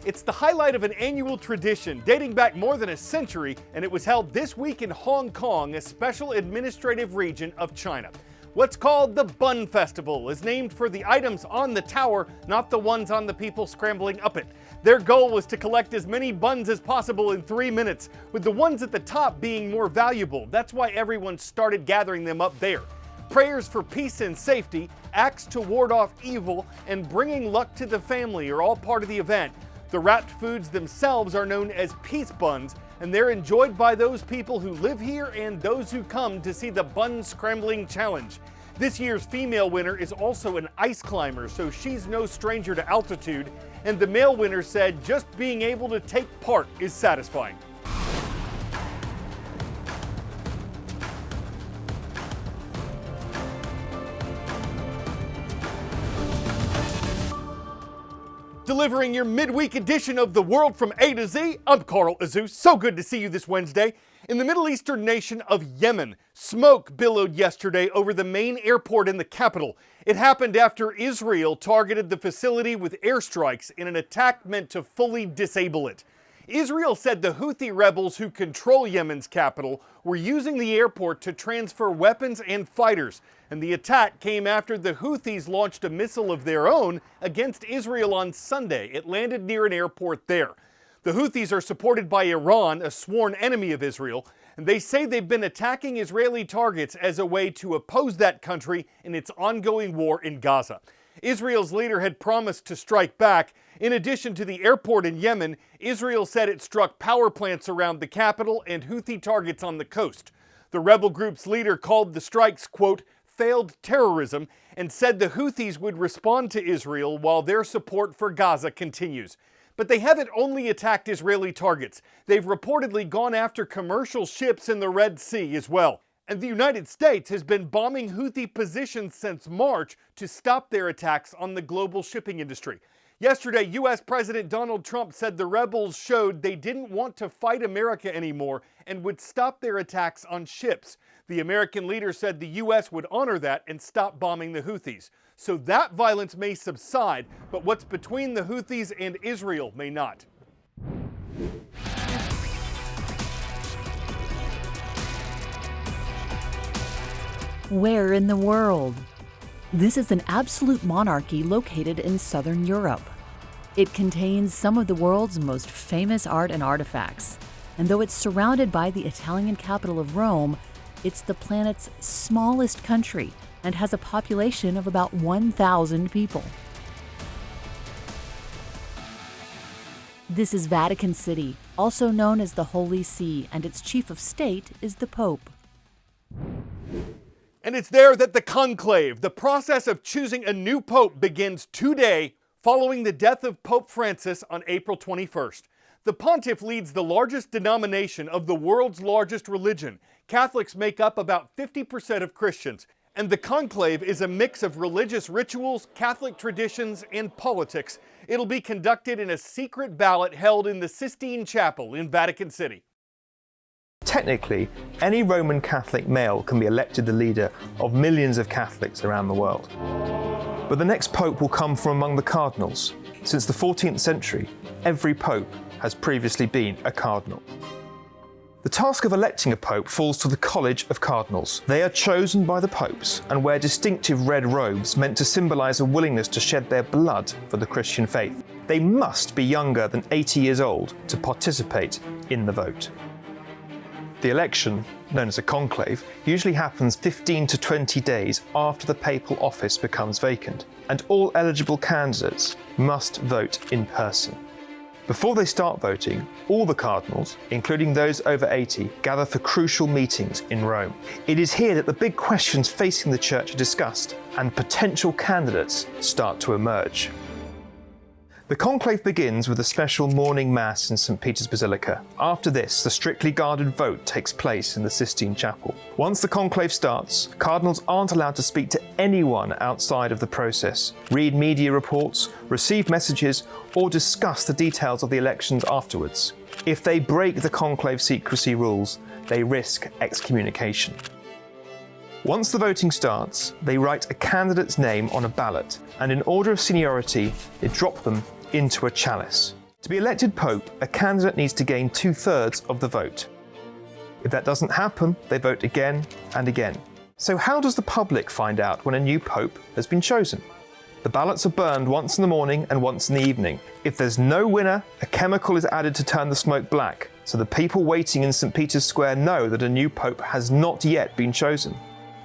It's the highlight of an annual tradition dating back more than a century, and it was held this week in Hong Kong, a special administrative region of China. What's called the Bun Festival is named for the items on the tower, not the ones on the people scrambling up it. Their goal was to collect as many buns as possible in 3 minutes, with the ones at the top being more valuable. That's why everyone started gathering them up there. Prayers for peace and safety, acts to ward off evil, and bringing luck to the family are all part of the event. The wrapped foods themselves are known as peace buns, and they're enjoyed by those people who live here and those who come to see the bun scrambling challenge. This year's female winner is also an ice climber, so she's no stranger to altitude, and the male winner said just being able to take part is satisfying. Delivering your midweek edition of The World from A to Z, I'm Azuz. So good to see you this Wednesday. In the Middle Eastern nation of Yemen, smoke billowed yesterday over the main airport in the capital. It happened after Israel targeted the facility with airstrikes in an attack meant to fully disable it. Israel said the Houthi rebels who control Yemen's capital were using the airport to transfer weapons and fighters, and the attack came after the Houthis launched a missile of their own against Israel on Sunday. It landed near an airport there. The Houthis are supported by Iran, a sworn enemy of Israel, and they say they've been attacking Israeli targets as a way to oppose that country in its ongoing war in Gaza. Israel's leader had promised to strike back. In addition to the airport in Yemen, Israel said it struck power plants around the capital and Houthi targets on the coast. The rebel group's leader called the strikes, quote, failed terrorism, and said the Houthis would respond to Israel while their support for Gaza continues. But they haven't only attacked Israeli targets. They've reportedly gone after commercial ships in the Red Sea as well. And the United States has been bombing Houthi positions since March to stop their attacks on the global shipping industry. Yesterday, U.S. President Donald Trump said the rebels showed they didn't want to fight America anymore and would stop their attacks on ships. The American leader said the U.S. would honor that and stop bombing the Houthis. So that violence may subside, but what's between the Houthis and Israel may not. Where in the world? This is an absolute monarchy located in southern Europe. It contains some of the world's most famous art and artifacts, and though it's surrounded by the Italian capital of Rome, it's the planet's smallest country and has a population of about 1,000 people. This is Vatican City, also known as the Holy See, and its chief of state is the Pope. And it's there that the conclave, the process of choosing a new pope, begins today following the death of Pope Francis on April 21st. The pontiff leads the largest denomination of the world's largest religion. Catholics make up about 50% of Christians, and the conclave is a mix of religious rituals, Catholic traditions, and politics. It'll be conducted in a secret ballot held in the Sistine Chapel in Vatican City. Technically, any Roman Catholic male can be elected the leader of millions of Catholics around the world. But the next pope will come from among the cardinals. Since the 14th century, every pope has previously been a cardinal. The task of electing a pope falls to the College of Cardinals. They are chosen by the popes and wear distinctive red robes meant to symbolize a willingness to shed their blood for the Christian faith. They must be younger than 80 years old to participate in the vote. The election, known as a conclave, usually happens 15 to 20 days after the papal office becomes vacant, and all eligible candidates must vote in person. Before they start voting, all the cardinals, including those over 80, gather for crucial meetings in Rome. It is here that the big questions facing the church are discussed, and potential candidates start to emerge. The conclave begins with a special morning mass in St. Peter's Basilica. After this, the strictly guarded vote takes place in the Sistine Chapel. Once the conclave starts, cardinals aren't allowed to speak to anyone outside of the process, read media reports, receive messages, or discuss the details of the elections afterwards. If they break the conclave secrecy rules, they risk excommunication. Once the voting starts, they write a candidate's name on a ballot, and in order of seniority, they drop them into a chalice. To be elected Pope, a candidate needs to gain 2/3 of the vote. If that doesn't happen, they vote again and again. So how does the public find out when a new Pope has been chosen? The ballots are burned once in the morning and once in the evening. If there's no winner, a chemical is added to turn the smoke black, so the people waiting in St. Peter's Square know that a new Pope has not yet been chosen.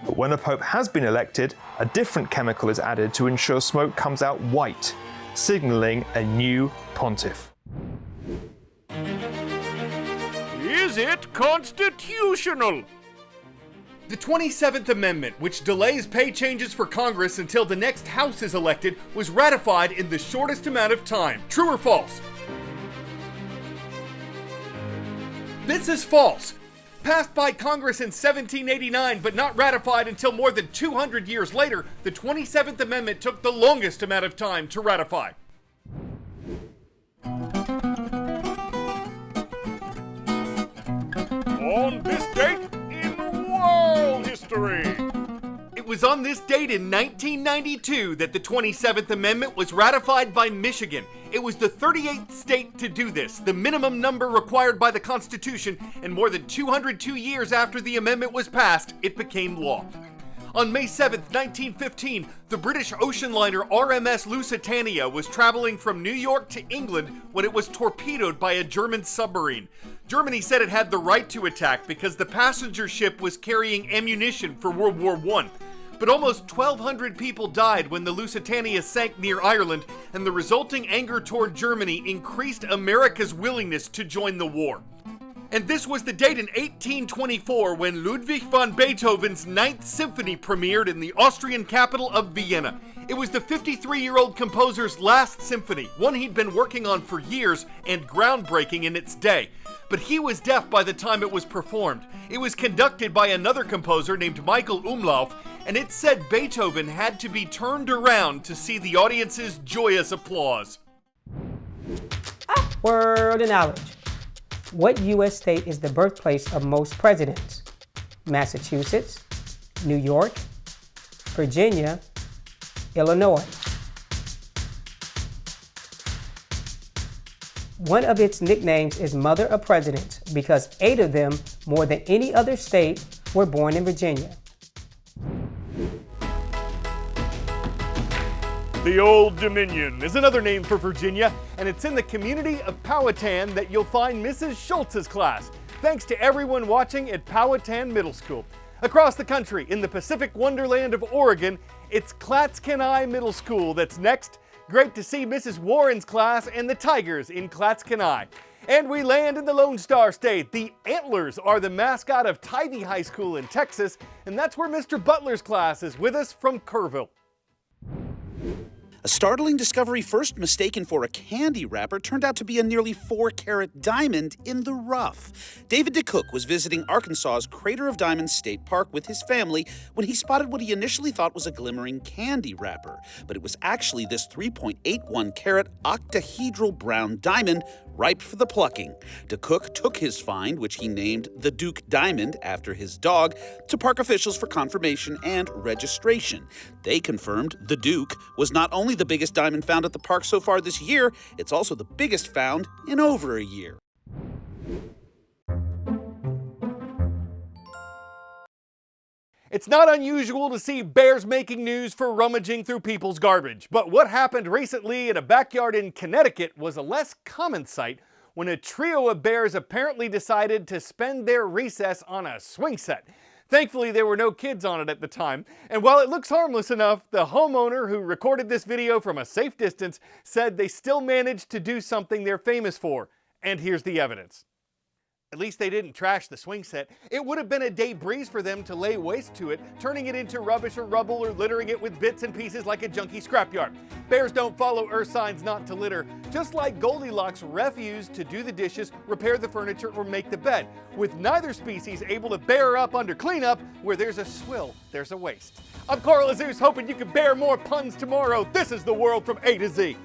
But when a Pope has been elected, a different chemical is added to ensure smoke comes out white, signalling a new pontiff. Is it constitutional? The 27th Amendment, which delays pay changes for Congress until the next House is elected, was ratified in the shortest amount of time. True or false? This is false. Passed by Congress in 1789, but not ratified until more than 200 years later, the 27th Amendment took the longest amount of time to ratify. On this date in world history. It was on this date in 1992 that the 27th Amendment was ratified by Michigan. It was the 38th state to do this, the minimum number required by the Constitution, and more than 202 years after the amendment was passed, it became law. On May 7, 1915, the British ocean liner RMS Lusitania was traveling from New York to England when it was torpedoed by a German submarine. Germany said it had the right to attack because the passenger ship was carrying ammunition for World War I. But almost 1,200 people died when the Lusitania sank near Ireland, and the resulting anger toward Germany increased America's willingness to join the war. And this was the date in 1824 when Ludwig van Beethoven's Ninth Symphony premiered in the Austrian capital of Vienna. It was the 53-year-old composer's last symphony, one he'd been working on for years and groundbreaking in its day. But he was deaf by the time it was performed. It was conducted by another composer named Michael Umlauf, and it said Beethoven had to be turned around to see the audience's joyous applause. Word of knowledge. What U.S. state is the birthplace of most presidents? Massachusetts, New York, Virginia, Illinois. One of its nicknames is Mother of Presidents because 8 of them, more than any other state, were born in Virginia. The Old Dominion is another name for Virginia, and it's in the community of Powhatan that you'll find Mrs. Schultz's class. Thanks to everyone watching at Powhatan Middle School. Across the country, in the Pacific wonderland of Oregon, it's Clatskanie Middle School that's next. Great to see Mrs. Warren's class and the Tigers in Clatskanie. And we land in the Lone Star State. The Antlers are the mascot of Tivy High School in Texas, and that's where Mr. Butler's class is with us from Kerrville. A startling discovery first mistaken for a candy wrapper turned out to be a nearly 4-carat diamond in the rough. David DeCook was visiting Arkansas's Crater of Diamonds State Park with his family when he spotted what he initially thought was a glimmering candy wrapper. But it was actually this 3.81-carat octahedral brown diamond ripe for the plucking. DeCook took his find, which he named the Duke Diamond after his dog, to park officials for confirmation and registration. They confirmed the Duke was not only the biggest diamond found at the park so far this year, it's also the biggest found in over a year. It's not unusual to see bears making news for rummaging through people's garbage, but what happened recently in a backyard in Connecticut was a less common sight when a trio of bears apparently decided to spend their recess on a swing set. Thankfully, there were no kids on it at the time, and while it looks harmless enough, the homeowner who recorded this video from a safe distance said they still managed to do something they're famous for, and here's the evidence. At least they didn't trash the swing set. It would have been a day breeze for them to lay waste to it, turning it into rubbish or rubble or littering it with bits and pieces like a junky scrapyard. Bears don't follow earth signs not to litter, just like Goldilocks refuse to do the dishes, repair the furniture, or make the bed. With neither species able to bear up under cleanup, where there's a swill, there's a waste. I'm Carl Azuz, hoping you can bear more puns tomorrow. This is The World from A to Z.